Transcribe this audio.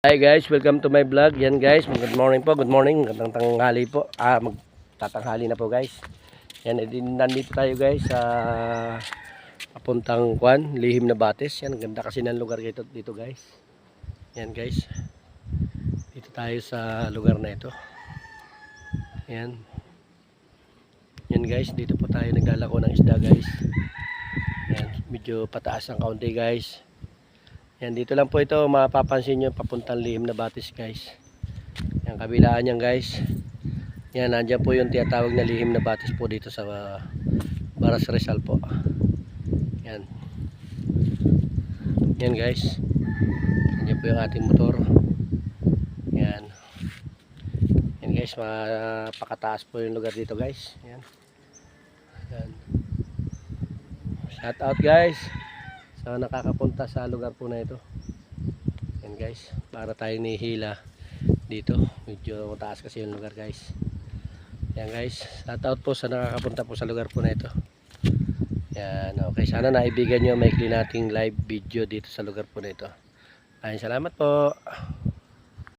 Hi guys, welcome to my vlog. Yan guys, good morning po, good morning, magandang tanghali po. Magtatanghali na po guys. Yan, nandito tayo guys sa papuntang Lihim na Batis. Yan, ganda kasi ng lugar dito guys. Yan guys. Dito tayo sa lugar na ito. Yan. Yan guys, dito po tayo naglalako ng isda guys. Yan, medyo pataas ang kaunti guys. Yan, dito lang po ito mapapansin nyo papuntang Lihim na Batis guys. Yan, kabilaan yan guys. Yan, nandyan po yung tinatawag na Lihim na Batis po dito sa Baras Rizal po. Yan. Yan guys. Nandyan po yung ating motor. Yan. Yan guys, mapakataas po yung lugar dito guys. Yan. Yan. Shout out guys sa nakakapunta sa lugar po na ito. Yan guys, para tayo nihila dito, medyo mataas kasi yung lugar guys. Yan guys, shout out po sa nakakapunta po sa lugar po na ito. Yan, okay, sana naibigan nyo maikli nating live video dito sa lugar po na ito. Ayun, salamat po.